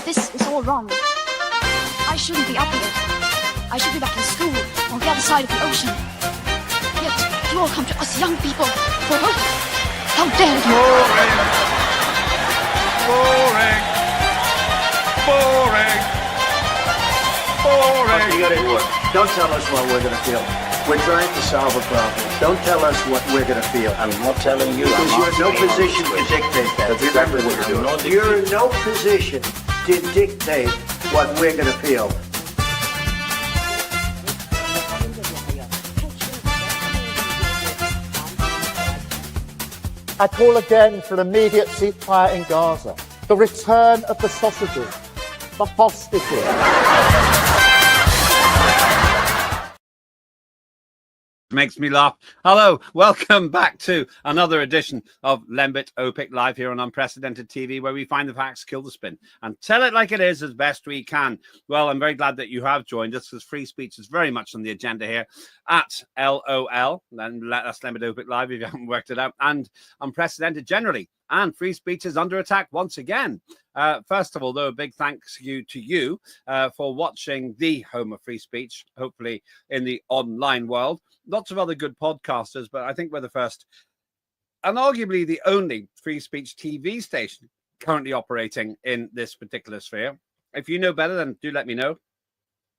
This is all wrong. I shouldn't be up here. I should be back in school on the other side of the ocean. Yet you all come to us young people for hope. How dare you? Boring. Boring. Boring. Okay, get into it. Don't tell us what we're going to feel. We're trying to solve a problem. Don't tell us what we're going to feel. I'm not telling you. Because you're in no position to dictate that. Remember what you're doing. You're in no position to dictate what we're going to feel. I call again for an immediate ceasefire in Gaza, the return of the sausages, the hostages. Makes me laugh. Hello, welcome back to another edition of Lembit Öpik live here on Unprecedented TV, where we find the facts, kill the spin, and tell it like it is as best we can. Well, I'm very glad that you have joined us, because free speech is very much on the agenda here at LOL, and that's Lembit Öpik live if you haven't worked it out, and Unprecedented generally. And free speech is under attack once again. First of all, though, a big thanks to you for watching the home of free speech, hopefully in the online world. Lots of other good podcasters, but I think we're the first and arguably the only free speech TV station currently operating in this particular sphere. If you know better, then do let me know.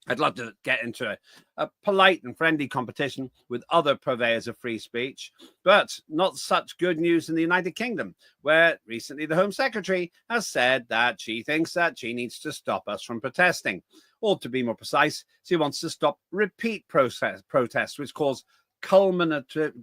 I'd love to get into a polite and friendly competition with other purveyors of free speech, but not such good news in the United Kingdom, where recently the Home Secretary has said that she thinks that she needs to stop us from protesting. Or to be more precise, she wants to stop repeat protests, which cause cumulative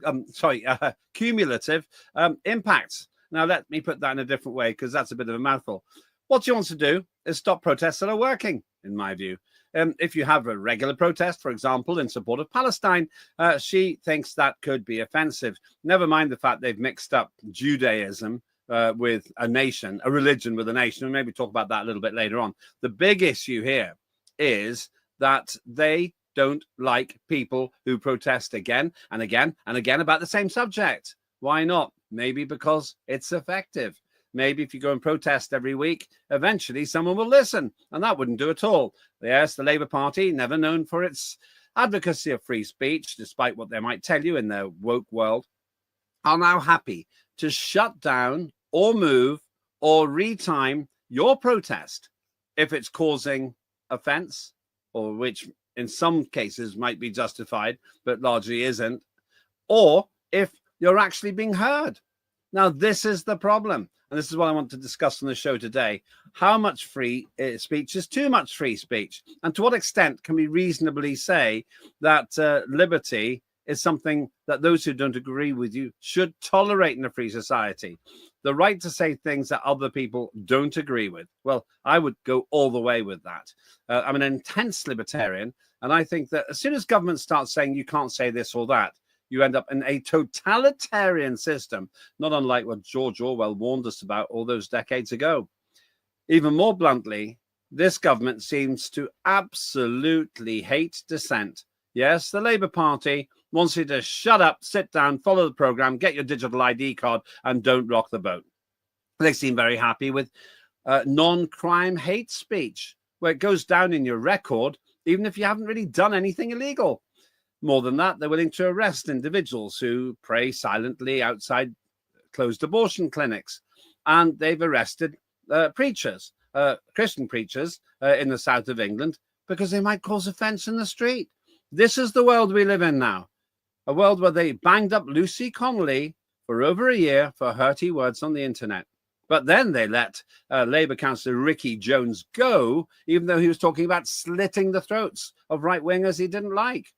impacts. Now, let me put that in a different way, because that's a bit of a mouthful. What she wants to do is stop protests that are working, in my view. If you have a regular protest, for example, in support of Palestine, she thinks that could be offensive. Never mind the fact they've mixed up Judaism with a nation, a religion with a nation. We'll maybe talk about that a little bit later on. The big issue here is that they don't like people who protest again and again and again about the same subject. Why not? Maybe because it's effective. Maybe if you go and protest every week, eventually someone will listen, and that wouldn't do at all. Yes, the Labour Party, never known for its advocacy of free speech, despite what they might tell you in their woke world, are now happy to shut down or move or retime your protest if it's causing offence, or which in some cases might be justified, but largely isn't, or if you're actually being heard. Now, this is the problem. And this is what I want to discuss on the show today. How much free speech is too much free speech? And to what extent can we reasonably say that liberty is something that those who don't agree with you should tolerate in a free society? The right to say things that other people don't agree with. Well, I would go all the way with that. I'm an intense libertarian, and I think that as soon as government starts saying you can't say this or that, you end up in a totalitarian system, not unlike what George Orwell warned us about all those decades ago. Even more bluntly, this government seems to absolutely hate dissent. Yes, the Labour Party wants you to shut up, sit down, follow the programme, get your digital ID card, and don't rock the boat. They seem very happy with non-crime hate speech, where it goes down in your record, even if you haven't really done anything illegal. More than that, they're willing to arrest individuals who pray silently outside closed abortion clinics. And they've arrested preachers, Christian preachers in the south of England, because they might cause offence in the street. This is the world we live in now. A world where they banged up Lucy Connolly for over a year for hurty words on the internet. But then they let Labour councillor Ricky Jones go, even though he was talking about slitting the throats of right-wingers he didn't like.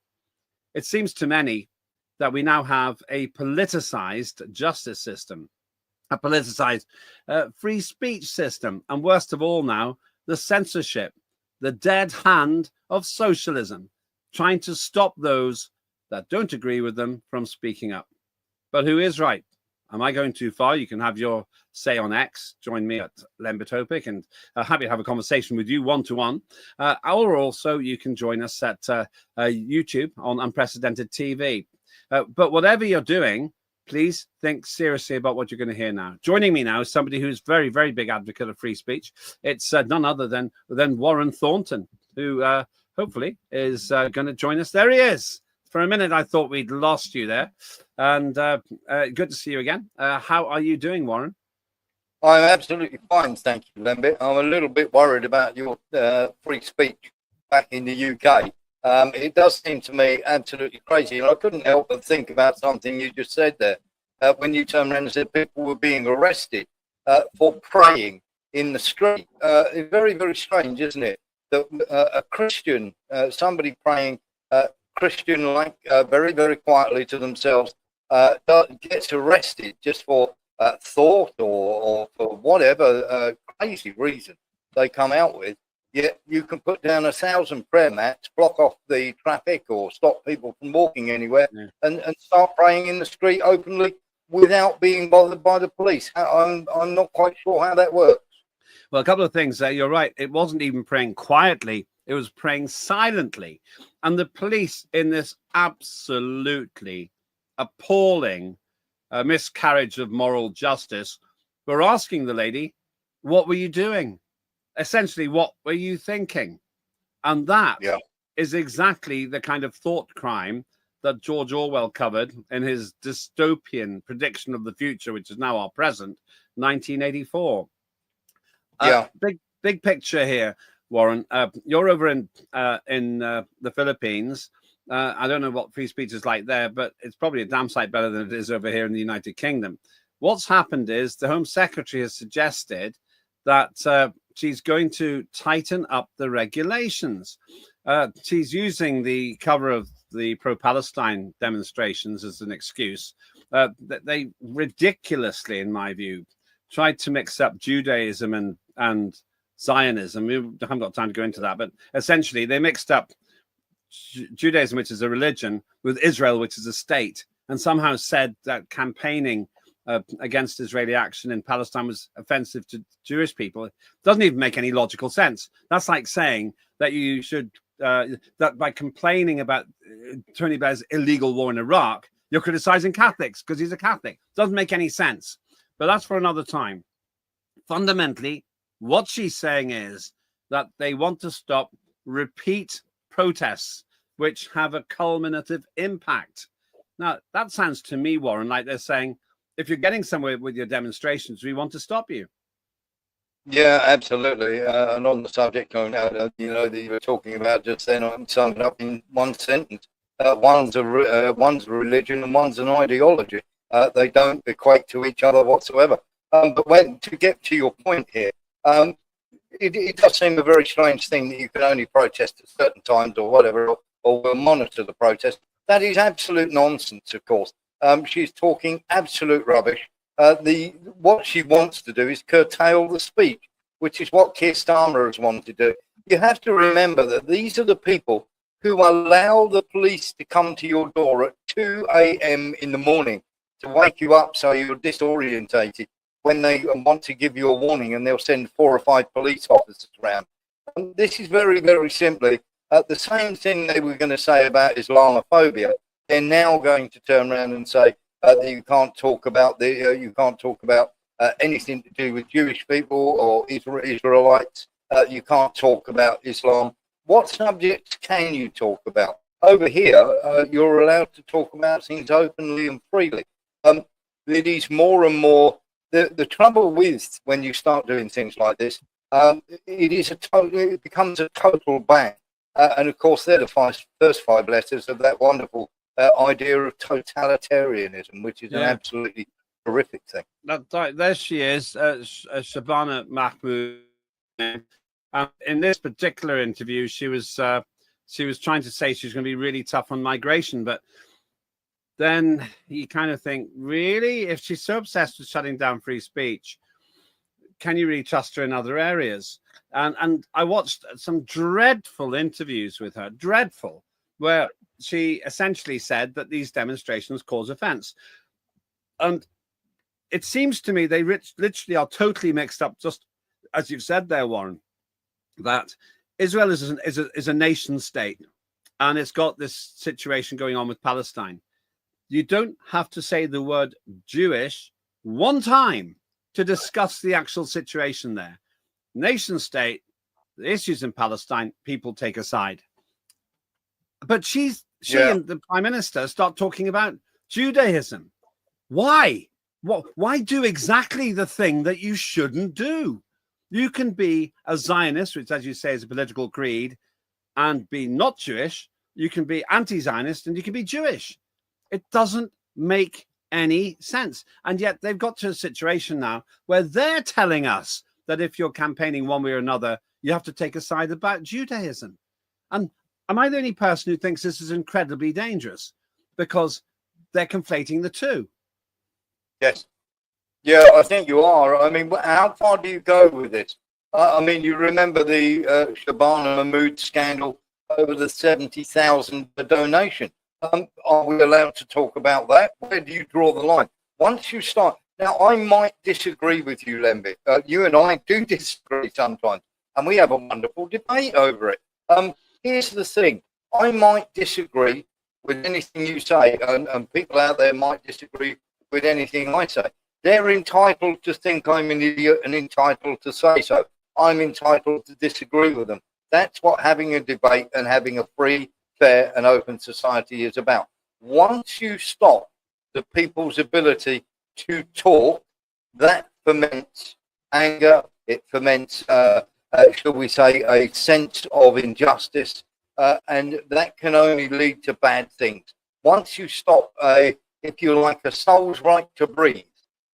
It seems to many that we now have a politicized justice system, a politicized free speech system, and worst of all now, the censorship, the dead hand of socialism, trying to stop those that don't agree with them from speaking up. But who is right? Am I going too far? You can have your say on X. Join me at Lembit Öpik, and happy to have a conversation with you one-to-one. Or also you can join us at YouTube on Unprecedented TV. But whatever you're doing, please think seriously about what you're going to hear now. Joining me now is somebody who's very, very big advocate of free speech. It's none other than Warren Thornton, who hopefully is going to join us. There he is. For a minute, I thought we'd lost you there. And good to see you again. How are you doing, Warren? I'm absolutely fine, thank you, Lembit. I'm a little bit worried about your free speech back in the UK. It does seem to me absolutely crazy. And I couldn't help but think about something you just said there. When you turned around and said people were being arrested for praying in the street. It's very, very strange, isn't it? That a Christian, somebody praying Christian-like, very, very quietly to themselves, gets arrested just for thought or for whatever crazy reason they come out with. Yet you can put down 1,000 prayer mats, block off the traffic or stop people from walking anywhere, and start praying in the street openly without being bothered by the police. I'm not quite sure how that works. Well, a couple of things. You're right. It wasn't even praying quietly. It was praying silently. And the police, in this absolutely appalling miscarriage of moral justice, were asking the lady, what were you doing? Essentially, what were you thinking? And that is exactly the kind of thought crime that George Orwell covered in his dystopian prediction of the future, which is now our present, 1984. Big picture here, Warren. You're over in the Philippines. I don't know what free speech is like there, but it's probably a damn sight better than it is over here in the United Kingdom. What's happened is the Home Secretary has suggested that she's going to tighten up the regulations. She's using the cover of the pro-Palestine demonstrations as an excuse. They ridiculously, in my view, tried to mix up Judaism and Zionism. We haven't got time to go into that, but essentially they mixed up Judaism, which is a religion, with Israel, which is a state, and somehow said that campaigning against Israeli action in Palestine was offensive to Jewish people. It doesn't even make any logical sense. That's like saying that you should, that by complaining about Tony Blair's illegal war in Iraq, you're criticizing Catholics because he's a Catholic. Doesn't make any sense. But that's for another time. Fundamentally, what she's saying is that they want to stop repeat protests which have a culminative impact. Now, that sounds to me, Warren, like they're saying, if you're getting somewhere with your demonstrations, we want to stop you. Yeah, absolutely. And on the subject, you know, that you were talking about just then, I'm summing up in one sentence. One's a religion and one's an ideology. They don't equate to each other whatsoever. But to get to your point here, it does seem a very strange thing that you can only protest at certain times or whatever, or will monitor the protest. That is absolute nonsense, of course. She's talking absolute rubbish. What she wants to do is curtail the speech, which is what Keir Starmer has wanted to do. You have to remember that these are the people who allow the police to come to your door at 2 a.m. in the morning to wake you up so you're disorientated when they want to give you a warning, and they'll send 4 or 5 police officers around. And this is very, very simply the same thing they were going to say about Islamophobia. They're now going to turn around and say that you can't talk about anything to do with Jewish people or Israelites. You can't talk about Islam. What subjects can you talk about? Over here, you're allowed to talk about things openly and freely. It is more and more the trouble with when you start doing things like this. It becomes a total ban, and of course, they're the first 5 letters of that wonderful idea of totalitarianism, which is an absolutely horrific thing. That's right. There she is, Shabana Mahmood. In this particular interview, she was trying to say she's going to be really tough on migration, but then you kind of think, really, if she's so obsessed with shutting down free speech, can you really trust her in other areas? And I watched some dreadful interviews with her, where she essentially said that these demonstrations cause offense. And it seems to me they literally are totally mixed up, just as you've said there, Warren, that Israel is a nation state, and it's got this situation going on with Palestine. You don't have to say the word Jewish one time to discuss the actual situation there. Nation state, the issues in Palestine, people take aside. But she and the Prime Minister start talking about Judaism. Why? Why do exactly the thing that you shouldn't do? You can be a Zionist, which, as you say, is a political creed, and be not Jewish. You can be anti-Zionist and you can be Jewish. It doesn't make any sense. And yet they've got to a situation now where they're telling us that if you're campaigning one way or another, you have to take a side about Judaism. And am I the only person who thinks this is incredibly dangerous? Because they're conflating the two. Yes. Yeah, I think you are. I mean, how far do you go with this? I mean, you remember the Shabana Mahmood scandal over the 70,000 donation. Are we allowed to talk about that? Where do you draw the line? Once you start... Now, I might disagree with you, Lembit. You and I do disagree sometimes, and we have a wonderful debate over it. Here's the thing. I might disagree with anything you say, and people out there might disagree with anything I say. They're entitled to think I'm an idiot and entitled to say so. I'm entitled to disagree with them. That's what having a debate and having a free, fair and open society is about. Once you stop the people's ability to talk, that ferments anger, it ferments, shall we say, a sense of injustice, and that can only lead to bad things. Once you stop, if you like, a soul's right to breathe,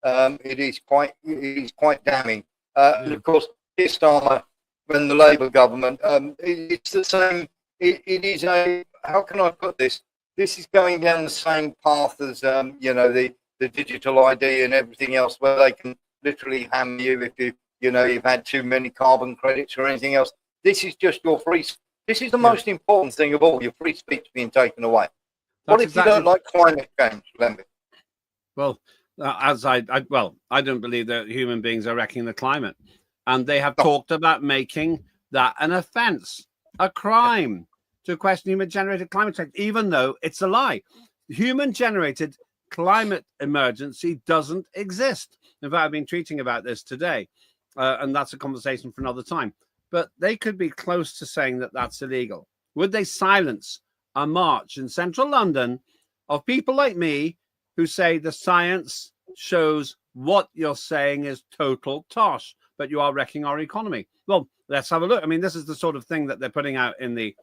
it is quite damning. Of course, this time when the Labour government, it's the same. It is a, how can I put this? This is going down the same path as the digital ID and everything else, where they can literally hammer you if you've had too many carbon credits or anything else. This is just your free. This is the most important thing of all: your free speech being taken away. What if you don't like climate change, Lembit? Well, I don't believe that human beings are wrecking the climate, and they have talked about making that an offence, a crime, to question human-generated climate change, even though it's a lie. Human-generated climate emergency doesn't exist. In fact, I've been tweeting about this today, and that's a conversation for another time. But they could be close to saying that that's illegal. Would they silence a march in central London of people like me who say the science shows what you're saying is total tosh, but you are wrecking our economy? Well, let's have a look. I mean, this is the sort of thing that they're putting out in the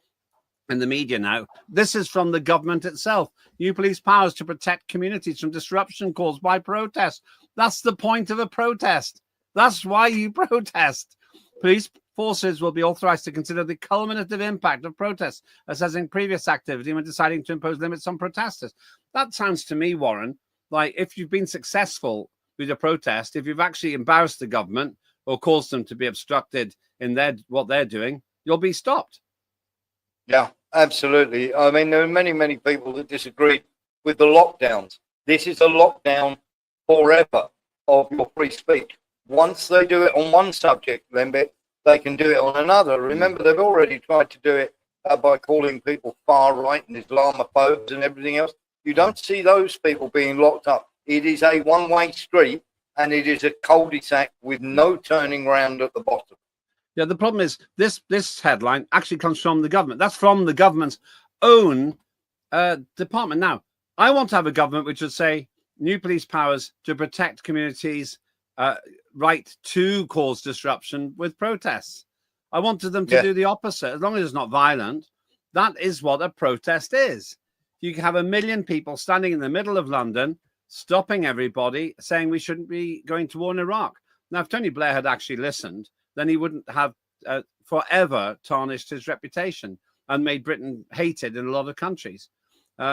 media now. This is from the government itself. New police powers to protect communities from disruption caused by protest. That's the point of a protest. That's why you protest. Police forces will be authorized to consider the culminative impact of protests, assessing previous activity when deciding to impose limits on protesters. That sounds to me, Warren, like if you've been successful with your protest, if you've actually embarrassed the government or caused them to be obstructed in what they're doing, you'll be stopped. Yeah, absolutely. I mean, there are many, many people that disagree with the lockdowns. This is a lockdown forever of your free speech. Once they do it on one subject, Lembit, they can do it on another. Remember, they've already tried to do it by calling people far right and Islamophobes and everything else. You don't see those people being locked up. It is a one-way street, and it is a cul-de-sac with no turning around at the bottom. Yeah, the problem is this headline actually comes from the government. That's from the government's own department. Now, I want to have a government which would say new police powers to protect communities' right to cause disruption with protests. I wanted them to do the opposite. As long as it's not violent, that is what a protest is. You can have 1 million people standing in the middle of London, stopping everybody, saying we shouldn't be going to war in Iraq. Now, if Tony Blair had actually listened, then he wouldn't have forever tarnished his reputation and made Britain hated in a lot of countries.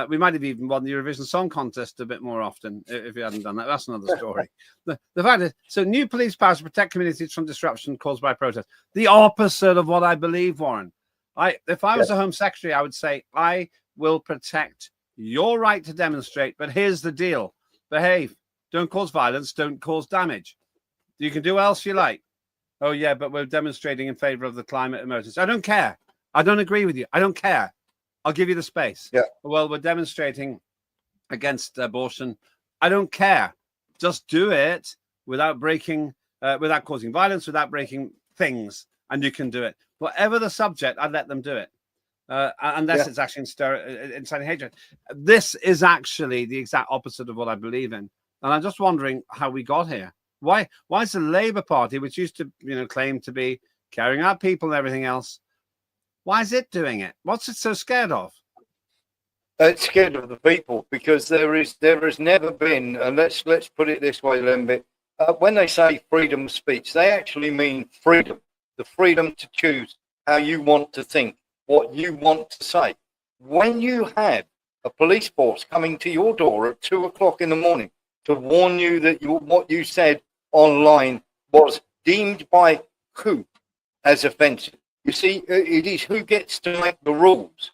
We might have even won the Eurovision Song Contest a bit more often if he hadn't done that. That's another story. The fact is, so new police powers to protect communities from disruption caused by protest. The opposite of what I believe, Warren. If I was a Home Secretary, I would say, I will protect your right to demonstrate, but here's the deal. Behave. Don't cause violence. Don't cause damage. You can do what else you like. Oh, yeah, but we're demonstrating in favor of the climate emergency. I don't care. I don't agree with you. I don't care. I'll give you the space. Yeah. Well, we're demonstrating against abortion. I don't care. Just do it without breaking, without causing violence, without breaking things, and you can do it. Whatever the subject, I'd let them do it. Unless it's actually inciting hatred. This is actually the exact opposite of what I believe in. And I'm just wondering how we got here. Why is the Labour Party, which used to, claim to be carrying out people and everything else, why is it doing it? What's it so scared of? It's scared of the people because there has never been, and let's put it this way, Lembit, when they say freedom of speech, they actually mean freedom, the freedom to choose how you want to think, what you want to say. When you have a police force coming to your door at 2 o'clock in the morning to warn you that what you said online was deemed by who as offensive? You see, it is who gets to make the rules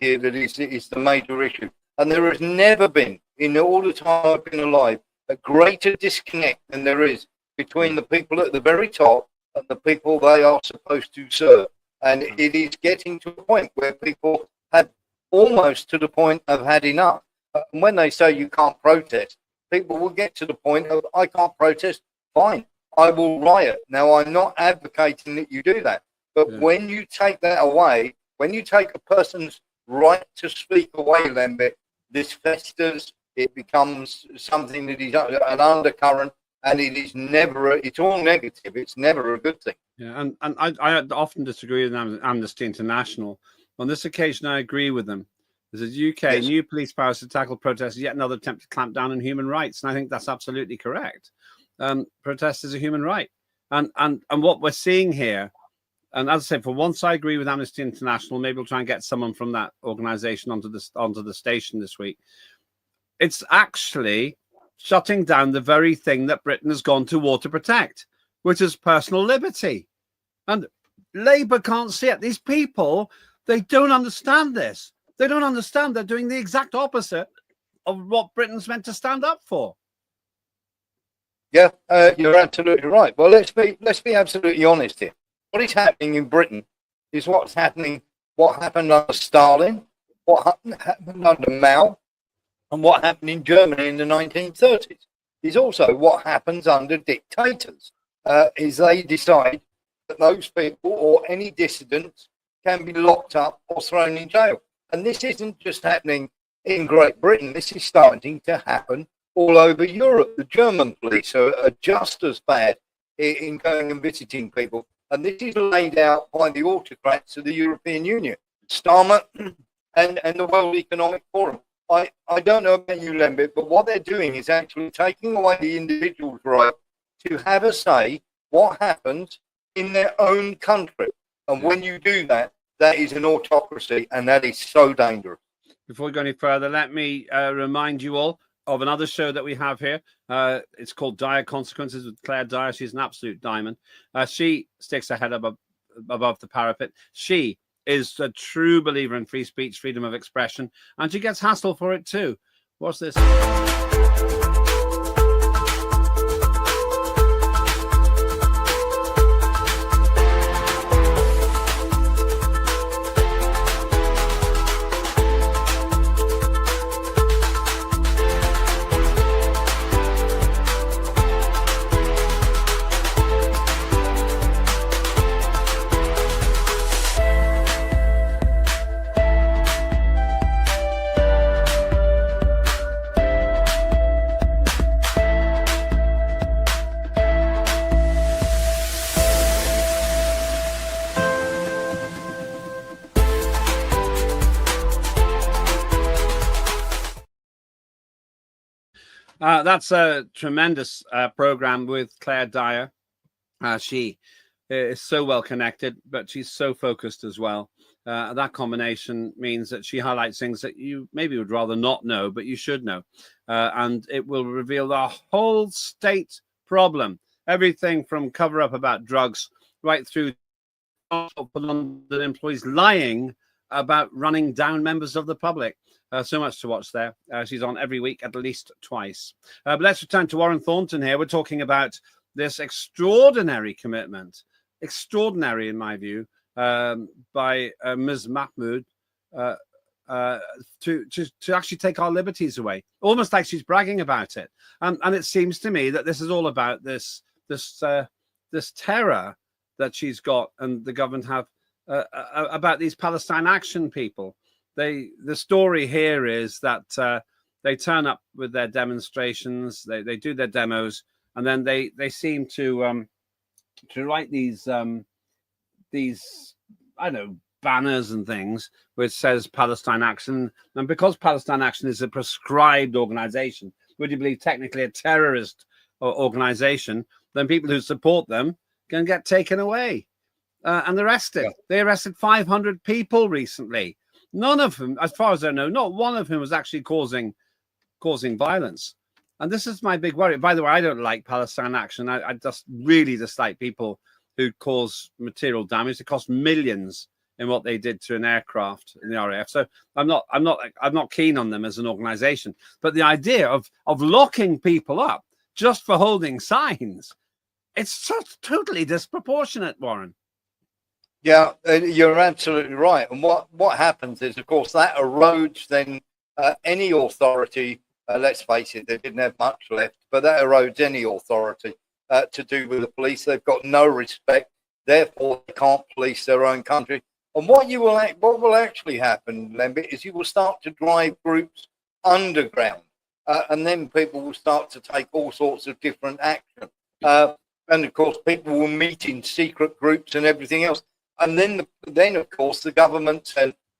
here that is the major issue. And there has never been, in all the time I've been alive, a greater disconnect than there is between the people at the very top and the people they are supposed to serve. And it is getting to a point where people have almost to the point of had enough. And when they say you can't protest, people will get to the point of, I can't protest, fine, I will riot. Now, I'm not advocating that you do that. But when you take that away, when you take a person's right to speak away, Lembit, this festers, it becomes something that is an undercurrent, and it's all negative. It's never a good thing. Yeah, and I often disagree with Amnesty International. On this occasion, I agree with them. There's a UK new police powers to tackle protests, yet another attempt to clamp down on human rights. And I think that's absolutely correct. Protest is a human right. And what we're seeing here, and as I said, for once I agree with Amnesty International, maybe we'll try and get someone from that organization onto the station this week. It's actually shutting down the very thing that Britain has gone to war to protect, which is personal liberty. And Labour can't see it. These people, they don't understand this. They don't understand they're doing the exact opposite of what Britain's meant to stand up for. Yeah, you're absolutely right. Well, let's be absolutely honest here. What is happening in Britain is what happened under Stalin, what happened under Mao, and what happened in Germany in the 1930s. Is also what happens under dictators, is they decide that those people or any dissidents can be locked up or thrown in jail. And this isn't just happening in Great Britain. This is starting to happen all over Europe. The German police are just as bad in going and visiting people. And this is laid out by the autocrats of the European Union, Starmer and the World Economic Forum. I don't know about you, Lembit, but what they're doing is actually taking away the individual's right to have a say what happens in their own country. And when you do that, that is an autocracy, and that is so dangerous. Before we go any further, let me remind you all of another show that we have here. It's called Dire Consequences with Claire Dyer. She's an absolute diamond. She sticks her head above the parapet. She is a true believer in free speech, freedom of expression, and she gets hassled for it too. What's this? That's a tremendous program with Claire Dyer. She is so well connected, but she's so focused as well. That combination means that she highlights things that you maybe would rather not know, but you should know. And it will reveal the whole state problem. Everything from cover up about drugs right through the employees lying about running down members of the public. So much to watch there. She's on every week, at least twice. But let's return to Warren Thornton here. We're talking about this extraordinary commitment, extraordinary in my view, by Ms. Mahmood. to actually take our liberties away, almost like she's bragging about it. And it seems to me that this is all about this terror that she's got and the government have about these Palestine Action people. The story here is that they turn up with their demonstrations, they do their demos, and then they seem to write these I don't know, banners and things which says Palestine Action. And because Palestine Action is a proscribed organization, would you believe technically a terrorist organization, then people who support them can get taken away and arrested. Yeah. They arrested 500 people recently. None of them, as far as I know, not one of whom was actually causing violence. And this is my big worry. By the way, I don't like Palestine Action. I just really dislike people who cause material damage. It cost millions in what they did to an aircraft in the RAF. So I'm not keen on them as an organization. But the idea of locking people up just for holding signs, it's just totally disproportionate, Warren. Yeah, you're absolutely right. And what happens is, of course, that erodes then any authority. Let's face it, they didn't have much left, but that erodes any authority to do with the police. They've got no respect, therefore they can't police their own country. And what will actually happen, Lembit, is you will start to drive groups underground, and then people will start to take all sorts of different action. And of course, people will meet in secret groups and everything else. And then of course, the government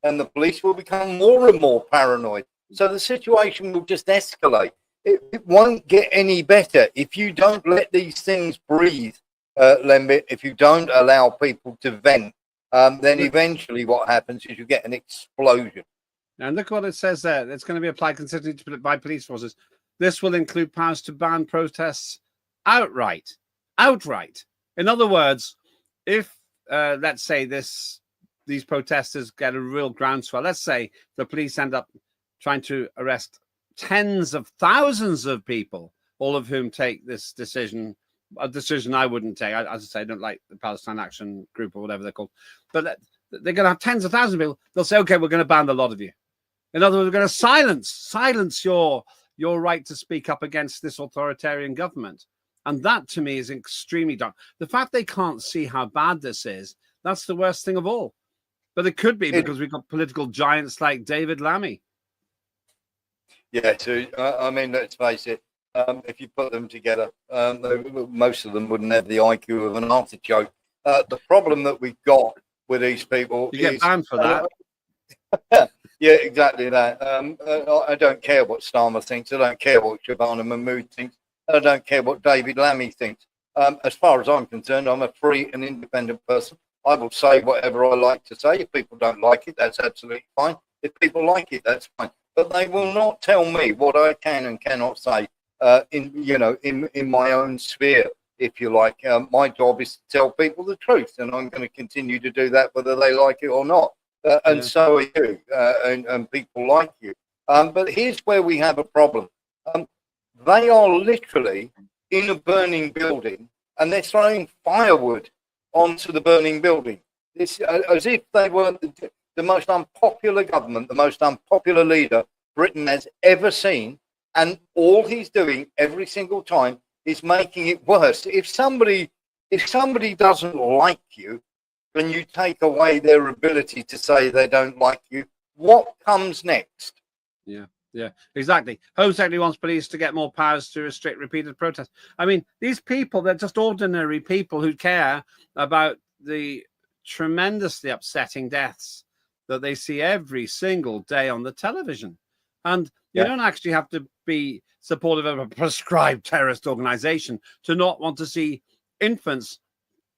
and the police will become more and more paranoid. So the situation will just escalate. It won't get any better if you don't let these things breathe, Lembit. If you don't allow people to vent, then eventually what happens is you get an explosion. And look what it says there. It's going to be applied consistently by police forces. This will include powers to ban protests outright. In other words, if let's say these protesters get a real groundswell, let's say the police end up trying to arrest tens of thousands of people, all of whom take this decision, a decision I wouldn't take. As I say, I don't like the Palestine Action Group or whatever they're called, but they're going to have tens of thousands of people. They'll say, okay, we're going to ban a lot of you. In other words, we're going to silence your right to speak up against this authoritarian government. And that, to me, is extremely dark. The fact they can't see how bad this is, that's the worst thing of all. But it could be because we've got political giants like David Lammy. Yeah, so, I mean, let's face it, if you put them together, most of them wouldn't have the IQ of an artichoke. The problem that we've got with these people is... You get banned for that. Yeah, exactly that. I don't care what Starmer thinks. I don't care what Shabana Mahmood thinks. I don't care what David Lammy thinks. As far as I'm concerned, I'm a free and independent person. I will say whatever I like to say. If people don't like it, that's absolutely fine. If people like it, that's fine. But they will not tell me what I can and cannot say in my own sphere, if you like. My job is to tell people the truth, and I'm going to continue to do that whether they like it or not. And so are you, and people like you. But here's where we have a problem. They are literally in a burning building, and they're throwing firewood onto the burning building. It's as if they were the most unpopular government, the most unpopular leader Britain has ever seen. And all he's doing every single time is making it worse. If somebody doesn't like you, and you take away their ability to say they don't like you, what comes next? Yeah, exactly. Home Secretary wants police to get more powers to restrict repeated protests. I mean, these people, they're just ordinary people who care about the tremendously upsetting deaths that they see every single day on the television. And you don't actually have to be supportive of a prescribed terrorist organization to not want to see infants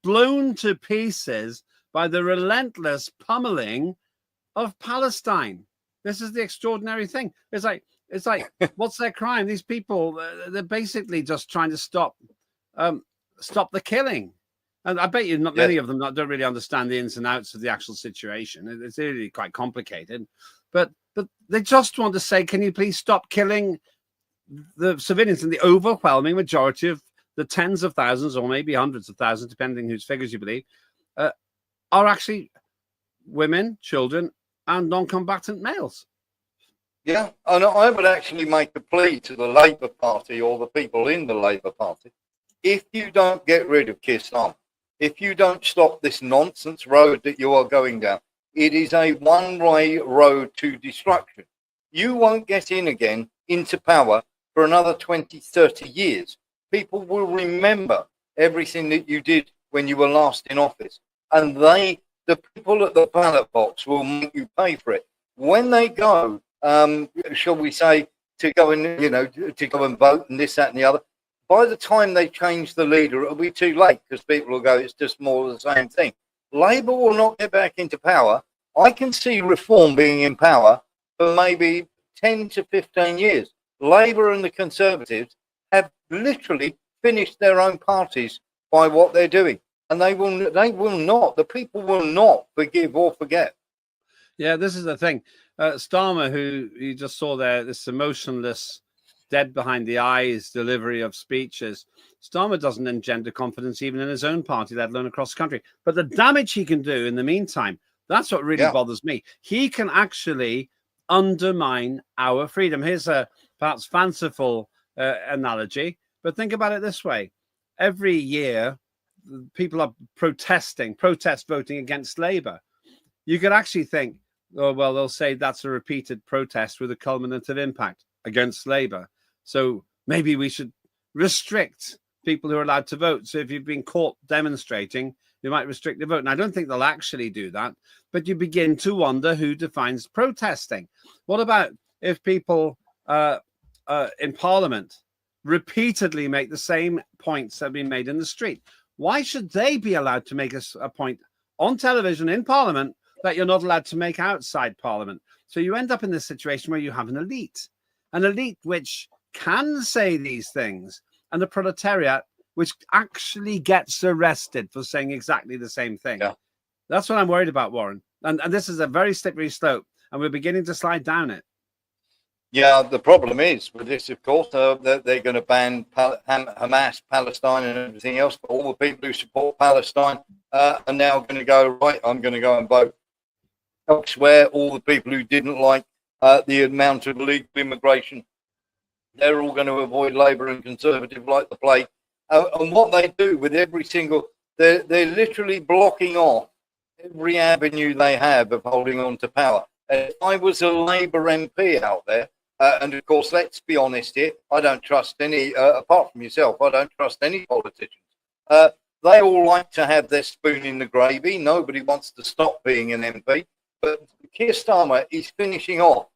blown to pieces by the relentless pummeling of Palestine. This is the extraordinary thing. It's like, what's their crime? These people, they're basically just trying to stop the killing. And I bet you not many of them don't really understand the ins and outs of the actual situation. It's really quite complicated. But they just want to say, can you please stop killing the civilians? And the overwhelming majority of the tens of thousands, or maybe hundreds of thousands, depending whose figures you believe, are actually women, children, and non-combatant males. Yeah, and I would actually make a plea to the Labour Party or the people in the Labour Party. If you don't get rid of Keir Starmer, if you don't stop this nonsense road that you are going down, it is a one-way road to destruction. You won't get in again into power for another 20, 30 years. People will remember everything that you did when you were last in office. And the people at the ballot box will make you pay for it. When they go, shall we say, to go and, to go and vote and this, that and the other, by the time they change the leader, it'll be too late because people will go, it's just more of the same thing. Labour will not get back into power. I can see Reform being in power for maybe 10 to 15 years. Labour and the Conservatives have literally finished their own parties by what they're doing. And they will not, the people will not forgive or forget. Yeah, this is the thing. Starmer, who you just saw there, this emotionless, dead behind the eyes delivery of speeches, Starmer doesn't engender confidence even in his own party, let alone across the country. But the damage he can do in the meantime, that's what really bothers me. He can actually undermine our freedom. Here's a perhaps fanciful analogy, but think about it this way. Every year, people are protest voting against Labour. You could actually think, oh, well, they'll say that's a repeated protest with a culminative impact against Labour. So maybe we should restrict people who are allowed to vote. So if you've been caught demonstrating, you might restrict the vote. And I don't think they'll actually do that. But you begin to wonder who defines protesting. What about if people in Parliament repeatedly make the same points that have been made in the street? Why should they be allowed to make a point on television in Parliament that you're not allowed to make outside Parliament? So you end up in this situation where you have an elite which can say these things, and the proletariat which actually gets arrested for saying exactly the same thing. Yeah. That's what I'm worried about, Warren. And this is a very slippery slope, and we're beginning to slide down it. Yeah, the problem is with this, of course, they're going to ban Hamas, Palestine, and everything else. But all the people who support Palestine are now going to go, right, I'm going to go and vote elsewhere. All the people who didn't like the amount of illegal immigration, they're all going to avoid Labour and Conservative like the plague. And what they do with every single, they're literally blocking off every avenue they have of holding on to power. And if I was a Labour MP out there, and of course, let's be honest here, I don't trust any, apart from yourself, I don't trust any politicians. They all like to have their spoon in the gravy. Nobody wants to stop being an MP. But Keir Starmer is finishing off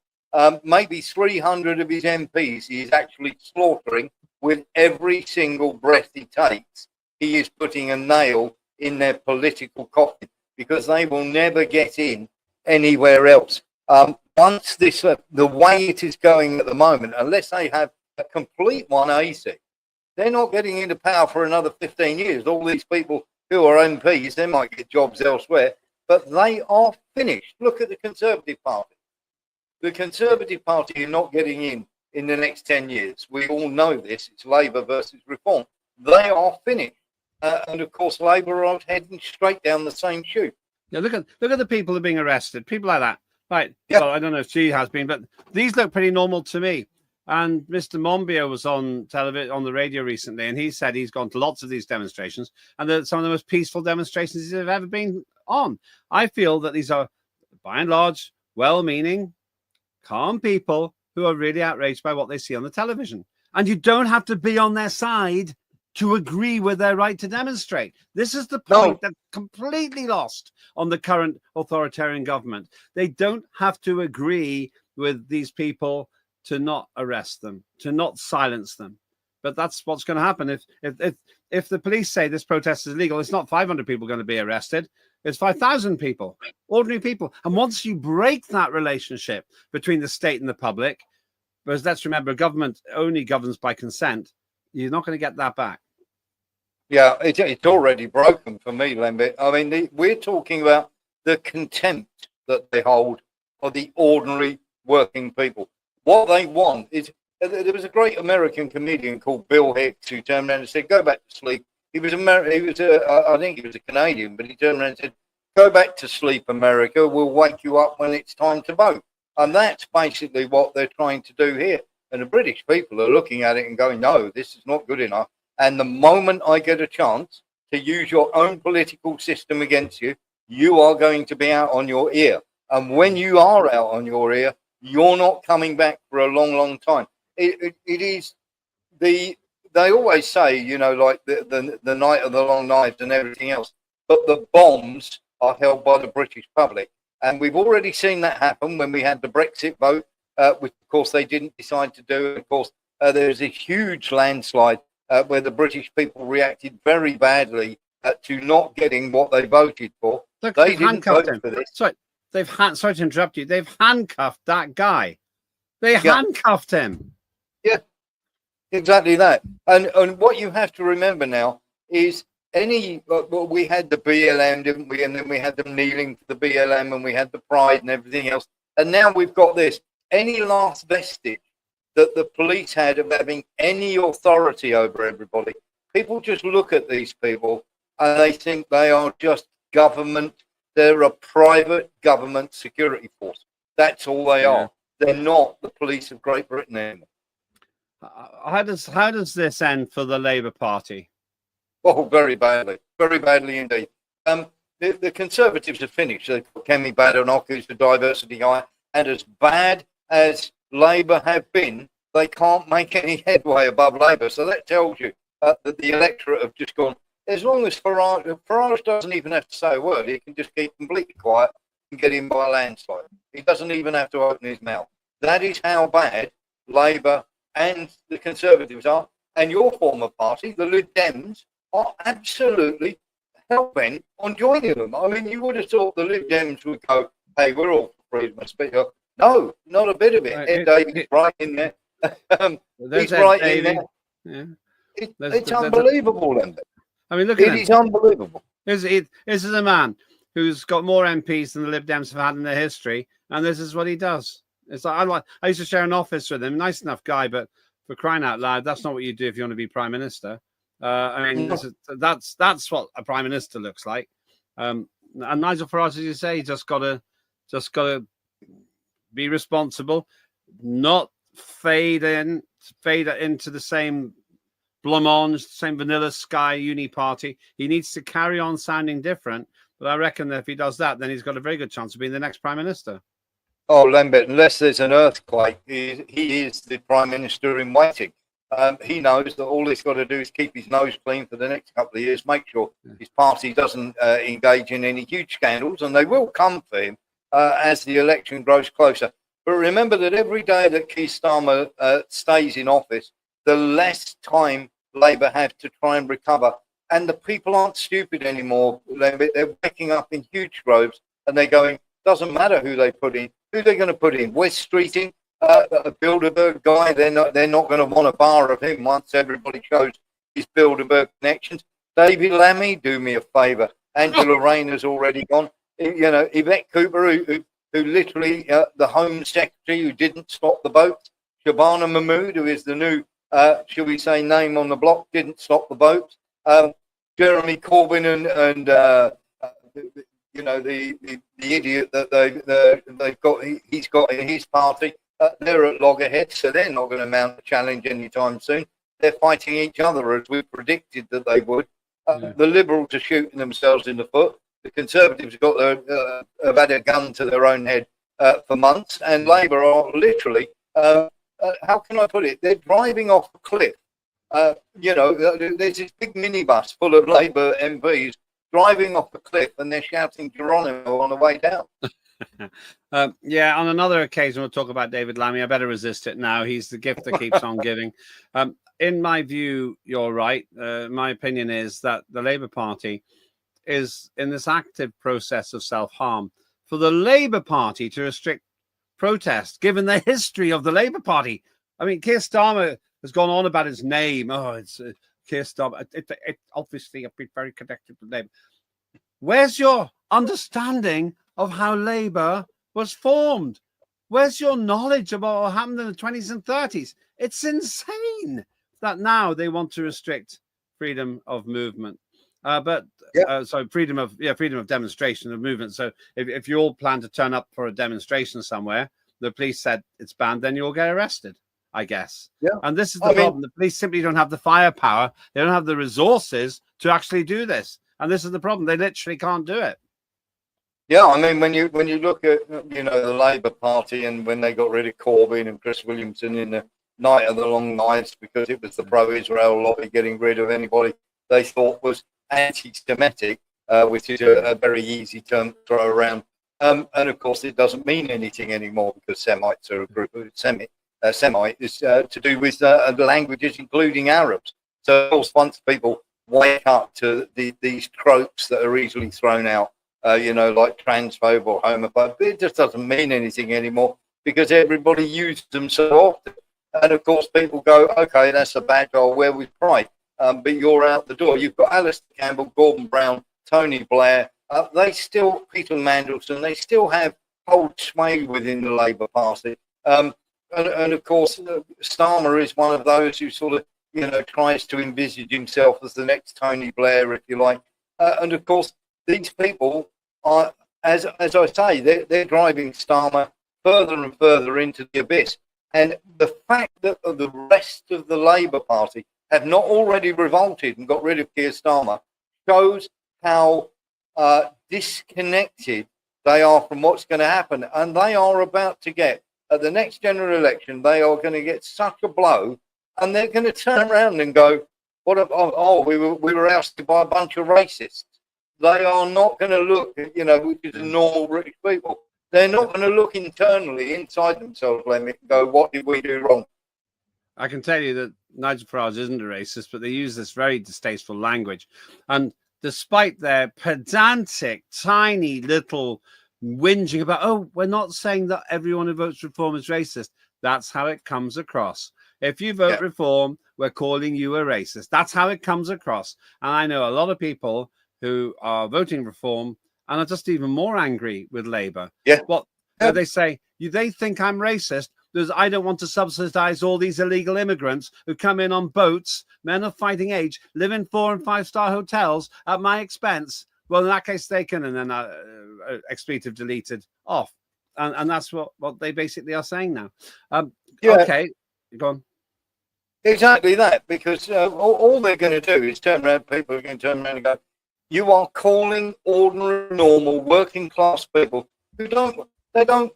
maybe 300 of his MPs. He is actually slaughtering with every single breath he takes. He is putting a nail in their political coffin because they will never get in anywhere else. Once this, the way it is going at the moment, unless they have a complete 180, they're not getting into power for another 15 years. All these people who are MPs, they might get jobs elsewhere, but they are finished. Look at the Conservative Party. The Conservative Party are not getting in the next 10 years. We all know this. It's Labour versus Reform. They are finished. And of course, Labour are heading straight down the same chute. Yeah, look at the people who are being arrested. People like that. Right. Yeah. Well, I don't know if she has been, but these look pretty normal to me. And Mr. Monbiot was on television, on the radio recently, and he said he's gone to lots of these demonstrations, and they're some of the most peaceful demonstrations he's ever been on. I feel that these are, by and large, well-meaning, calm people who are really outraged by what they see on the television. And you don't have to be on their side to agree with their right to demonstrate. This is the point that's completely lost on the current authoritarian government. They don't have to agree with these people to not arrest them, to not silence them. But that's what's going to happen. If the police say this protest is illegal, it's not 500 people going to be arrested. It's 5,000 people, ordinary people. And once you break that relationship between the state and the public, because let's remember, government only governs by consent, you're not going to get that back. Yeah, it's already broken for me, Lembit. I mean, we're talking about the contempt that they hold for the ordinary working people. What they want is, there was a great American comedian called Bill Hicks who turned around and said, go back to sleep. I think he was a Canadian, but he turned around and said, Go back to sleep, America. We'll wake you up when it's time to vote. And that's basically what they're trying to do here. And the British people are looking at it and going, no, this is not good enough. And the moment I get a chance to use your own political system against you, you are going to be out on your ear. And when you are out on your ear, you're not coming back for a long, long time. It is they always say, you know, like the night of the long knives and everything else, but the bombs are held by the British public. And we've already seen that happen when we had the Brexit vote, which of course they didn't decide to do. Of course, there's a huge landslide where the British people reacted very badly to not getting what they voted for. Look, they didn't vote for this. Sorry, sorry to interrupt you. They've handcuffed that guy. They handcuffed him. Yeah, exactly that. And what you have to remember now is well, we had the BLM, didn't we? And then we had them kneeling for the BLM, and we had the Pride and everything else. And now we've got this. Any last vestige that the police had of having any authority over everybody, people just look at these people and they think they are just government. They're a private government security force. That's all they are. They're not the police of Great Britain anymore. How does this end for the Labour Party? Oh, very badly indeed. The Conservatives have finished. They put Kemi Badenoch, who's the diversity guy, and as bad as Labour have been, they can't make any headway above Labour. So that tells you that the electorate have just gone. As long as Farage doesn't even have to say a word, he can just keep completely quiet and get in by a landslide. He doesn't even have to open his mouth. That is how bad Labour and the Conservatives are. And your former party, the Lib Dems, are absolutely hell-bent on joining them. I mean, you would have thought the Lib Dems would go, hey, we're all for freedom of speech. No, not a bit of it. Ed Davies right in there. He's right in there. Yeah. It's unbelievable, Lembit. I mean, look at him. It is unbelievable. This is a man who's got more MPs than the Lib Dems have had in their history, and this is what he does. It's like I used to share an office with him. Nice enough guy, but for crying out loud, that's not what you do if you want to be prime minister. I mean, that's what a prime minister looks like. And Nigel Farage, as you say, just got to be responsible, not fade into the same blancmange, same vanilla sky uni party. He needs to carry on sounding different. But I reckon that if he does that, then he's got a very good chance of being the next prime minister. Oh, Lembit, unless there's an earthquake, he is the prime minister in waiting. He knows that all he's got to do is keep his nose clean for the next couple of years, make sure his party doesn't engage in any huge scandals, and they will come for him as the election grows closer. But remember that every day that Keir Starmer stays in office, the less time Labour have to try and recover. And the people aren't stupid anymore, Lembit. They're waking up in huge groves and they're going, doesn't matter who they put in. Who they're going to put in? West Streeting, a Bilderberg guy. They're not going to want a bar of him once everybody shows his Bilderberg connections. David Lammy, do me a favour. Angela Rayner's already gone. You know, Yvette Cooper, who literally the Home Secretary who didn't stop the boats. Shabana Mahmood, who is the new, shall we say, name on the block, didn't stop the boats. Jeremy Corbyn and you know, the idiot that they've got, he's got in his party. They're at loggerheads, so they're not going to mount a challenge anytime soon. They're fighting each other as we predicted that they would. The Liberals are shooting themselves in the foot. The Conservatives have had a gun to their own head for months, and Labour are literally, how can I put it? They're driving off a cliff. You know, there's this big minibus full of Labour MPs driving off the cliff, and they're shouting Geronimo on the way down. Yeah, on another occasion, we'll talk about David Lammy. I better resist it now. He's the gift that keeps on giving. In my view, you're right. My opinion is that the Labour Party is in this active process of self-harm. For the Labour Party to restrict protest, given the history of the Labour Party. I mean, Keir Starmer has gone on about his name. Oh, it's Keir Starmer. It obviously, I've been very connected with Labour. Where's your understanding of how Labour was formed? Where's your knowledge about what happened in the 20s and 30s? It's insane that now they want to restrict freedom of movement. But freedom of demonstration, of movement. So if you all plan to turn up for a demonstration somewhere, the police said it's banned, then you'll get arrested, I guess. Yeah. And this is the problem. The police simply don't have the firepower. They don't have the resources to actually do this. And this is the problem. They literally can't do it. Yeah, I mean, when you look at, the Labour Party, and when they got rid of Corbyn and Chris Williamson in the night of the long nights, because it was the pro-Israel lobby getting rid of anybody they thought was anti-Semitic, which is a very easy term to throw around. And of course, it doesn't mean anything anymore, because Semites are a group of Semite is to do with languages, including Arabs. So, of course, once people wake up to these tropes that are easily thrown out, like transphobe or homophobe, it just doesn't mean anything anymore, because everybody uses them so often. And of course, people go, okay, that's a badge, I'll wear with pride. But you're out the door. You've got Alistair Campbell, Gordon Brown, Tony Blair. Peter Mandelson, they still have hold sway within the Labour Party. And of course, Starmer is one of those who sort of, tries to envisage himself as the next Tony Blair, if you like. And of course, these people are, as I say, they're driving Starmer further and further into the abyss. And the fact that the rest of the Labour Party have not already revolted and got rid of Keir Starmer shows how disconnected they are from what's going to happen. And they are about to get, at the next general election, they are going to get such a blow, and they're going to turn around and go, we were ousted by a bunch of racists. They are not going to look, which is a normal British people. They're not going to look internally inside themselves, and go, what did we do wrong? I can tell you that Nigel Farage isn't a racist, but they use this very distasteful language. And despite their pedantic, tiny little whinging about, we're not saying that everyone who votes reform is racist. That's how it comes across. If you vote reform, we're calling you a racist. That's how it comes across. And I know a lot of people who are voting reform and are just even more angry with Labour. Yeah. They say, they think I'm racist because I don't want to subsidize all these illegal immigrants who come in on boats, men of fighting age, live in 4- and 5-star hotels at my expense. Well, in that case, they can, and then expletive deleted off. And that's what they basically are saying now. Okay, go on. Exactly that, because all they're going to do is people are going to turn around and go, you are calling ordinary, normal, working class people who don't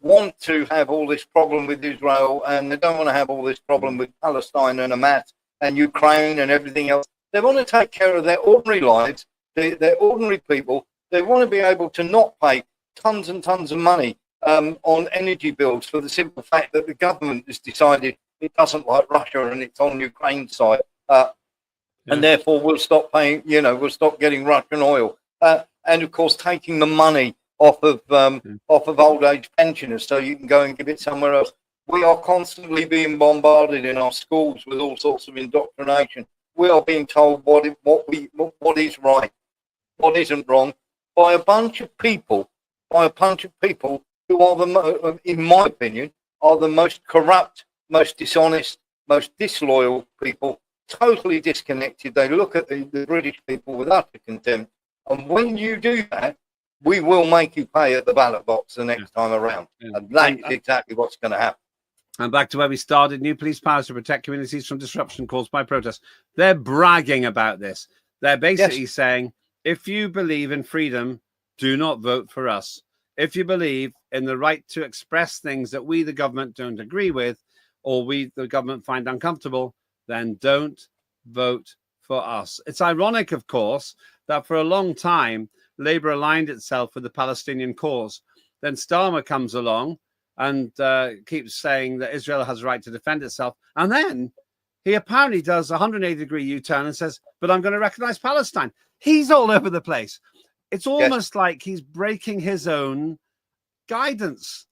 want to have all this problem with Israel, and they don't want to have all this problem with Palestine and Hamas and Ukraine and everything else. They want to take care of their ordinary lives, their ordinary people. They want to be able to not pay tons and tons of money on energy bills for the simple fact that the government has decided it doesn't like Russia and it's on Ukraine's side. And therefore we'll stop paying, we'll stop getting Russian oil. And of course, taking the money off of old age pensioners so you can go and give it somewhere else. We are constantly being bombarded in our schools with all sorts of indoctrination. We are being told what is right, what isn't wrong, by a bunch of people who are in my opinion, are the most corrupt, most dishonest, most disloyal people, totally disconnected. They look at the British people with utter contempt. And when you do that, we will make you pay at the ballot box the next time around. And that is exactly what's going to happen. And back to where we started, new police powers to protect communities from disruption caused by protests. They're bragging about this. They're basically saying, if you believe in freedom, do not vote for us. If you believe in the right to express things that we, the government, don't agree with, or we, the government, find uncomfortable, then don't vote for us. It's ironic, of course, that for a long time, Labour aligned itself with the Palestinian cause. Then Starmer comes along and keeps saying that Israel has a right to defend itself. And then he apparently does a 180-degree U-turn and says, but I'm going to recognize Palestine. He's all over the place. It's almost like he's breaking his own guidance.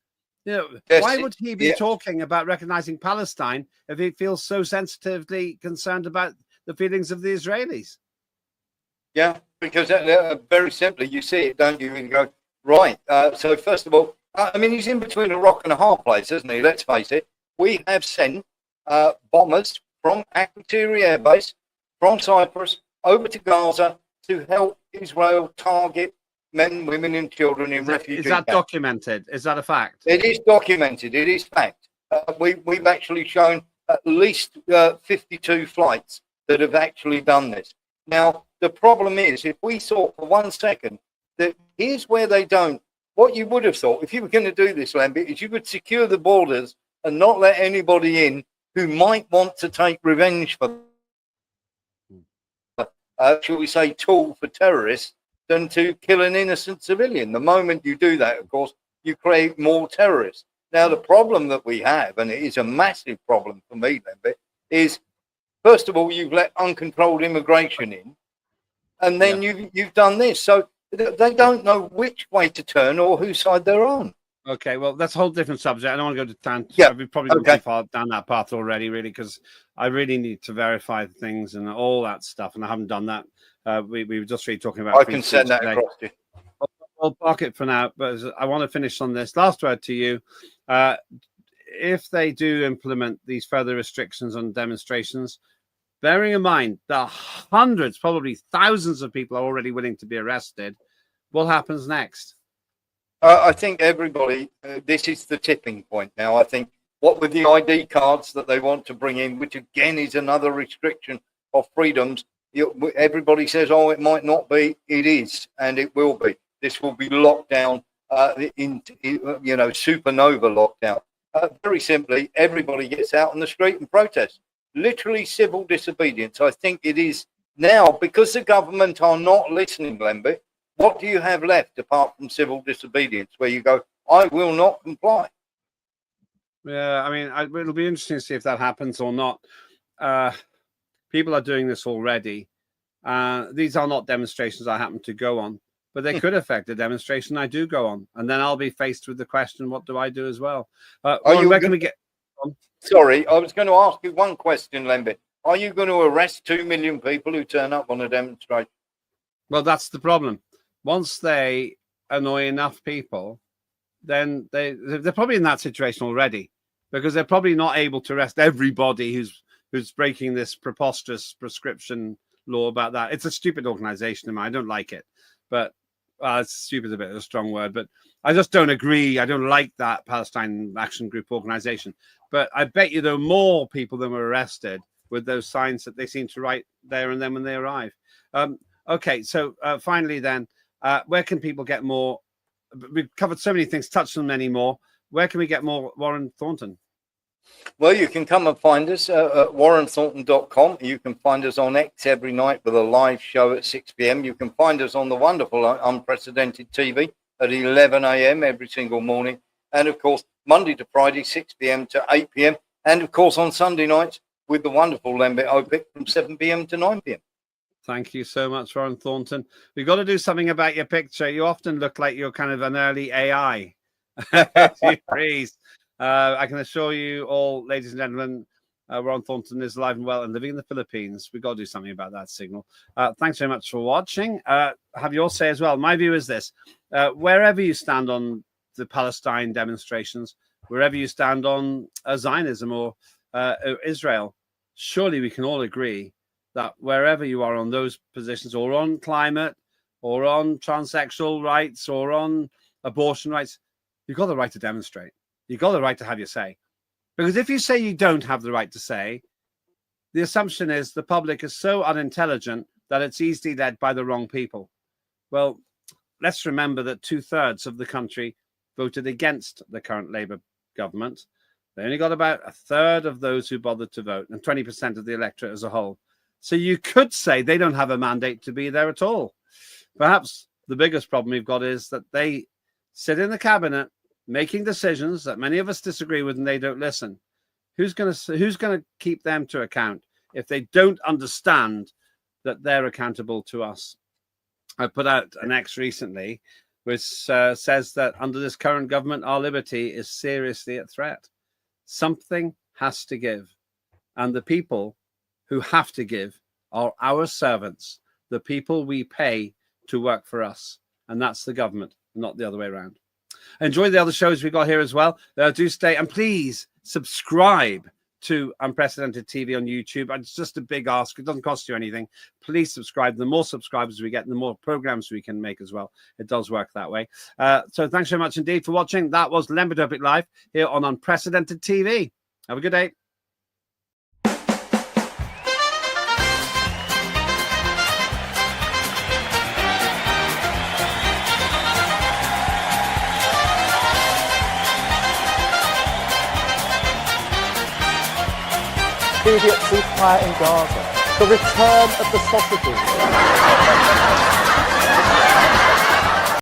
Why would he be talking about recognizing Palestine if he feels so sensitively concerned about the feelings of the Israelis? Yeah, because very simply, you see it, don't you? And go, right. So first of all, I mean, he's in between a rock and a hard place, isn't he? Let's face it. We have sent bombers from Akrotiri Air Base, from Cyprus, over to Gaza to help Israel target men, women, and children in refugee Is that camps. documented? Is that a fact? It is documented. It is fact. We've actually shown at least 52 flights that have actually done this. Now, the problem is, if we thought for 1 second that here's where they don't, what you would have thought, if you were going to do this, Lembit, is you would secure the borders and not let anybody in who might want to take revenge for, shall we say, tool for terrorists, than to kill an innocent civilian. The moment you do that, of course, you create more terrorists. Now, the problem that we have, and it is a massive problem for me, Lembit, is, first of all, you've let uncontrolled immigration in, and then you've done this. So they don't know which way to turn or whose side they're on. Okay, well, that's a whole different subject. I don't want to go to town. Yeah. We've probably gone too far down that path already, really, because I really need to verify things and all that stuff, and I haven't done that. We were just really talking about. I can send that across to you. I'll park it for now, but I want to finish on this. Last word to you. If they do implement these further restrictions on demonstrations, bearing in mind that hundreds, probably thousands of people are already willing to be arrested, what happens next? I think everybody, this is the tipping point now. I think what with the ID cards that they want to bring in, which again is another restriction of freedoms, everybody says, oh, it might not be. It is, and it will be. This will be locked down, supernova lockdown. Very simply, everybody gets out on the street and protests. Literally civil disobedience. I think it is now, because the government are not listening, Lembit, what do you have left apart from civil disobedience, where you go, I will not comply? Yeah, I mean, it'll be interesting to see if that happens or not. People are doing this already. These are not demonstrations I happen to go on, but they could affect the demonstration I do go on. And then I'll be faced with the question, what do I do as well? Where can we get... Sorry, I was going to ask you one question, Lembit. Are you going to arrest 2 million people who turn up on a demonstration? Well, that's the problem. Once they annoy enough people, then they're probably in that situation already, because they're probably not able to arrest everybody who's breaking this preposterous prescription law about that. It's a stupid organization, I don't like it, but it's stupid, a bit of a strong word, but I just don't agree. I don't like that Palestine Action Group organization. But I bet you there are more people than were arrested with those signs that they seem to write there and then when they arrive. Okay, so finally then, where can people get more? We've covered so many things, touched on many more. Where can we get more Warren Thornton? Well, you can come and find us at warrenthornton.com. You can find us on X every night with a live show at 6 p.m. You can find us on the wonderful Unprecedented TV at 11 a.m. every single morning. And, of course, Monday to Friday, 6 p.m. to 8 p.m. And, of course, on Sunday nights with the wonderful Lembit Öpik from 7 p.m. to 9 p.m. Thank you so much, Warren Thornton. We've got to do something about your picture. You often look like you're kind of an early AI. Please. I can assure you all, ladies and gentlemen, Warren Thornton is alive and well and living in the Philippines. We've got to do something about that signal. Thanks very much for watching. Have your say as well. My view is this. Wherever you stand on the Palestine demonstrations, wherever you stand on Zionism or Israel, surely we can all agree that wherever you are on those positions, or on climate, or on transsexual rights, or on abortion rights, you've got the right to demonstrate. You've got the right to have your say. Because if you say you don't have the right to say, the assumption is the public is so unintelligent that it's easily led by the wrong people. Well, let's remember that 2/3 of the country voted against the current Labour government. They only got about 1/3 of those who bothered to vote, and 20% of the electorate as a whole. So you could say they don't have a mandate to be there at all. Perhaps the biggest problem we've got is that they sit in the cabinet making decisions that many of us disagree with, and they don't listen. Who's going to keep them to account if they don't understand that they're accountable to us? I put out an X recently which says that under this current government, our liberty is seriously at threat. Something has to give, and the people who have to give are our servants, the people we pay to work for us, and that's the government, not the other way around. Enjoy the other shows we got here as well. Do stay, and please subscribe to Unprecedented TV on YouTube. It's just a big ask. It doesn't cost you anything. Please subscribe. The more subscribers we get, the more programs we can make as well. It does work that way. So thanks so much indeed for watching. That was Lembit Öpik Live here on Unprecedented TV. Have a good day. Immediate ceasefire in Gaza. The return of the sausages.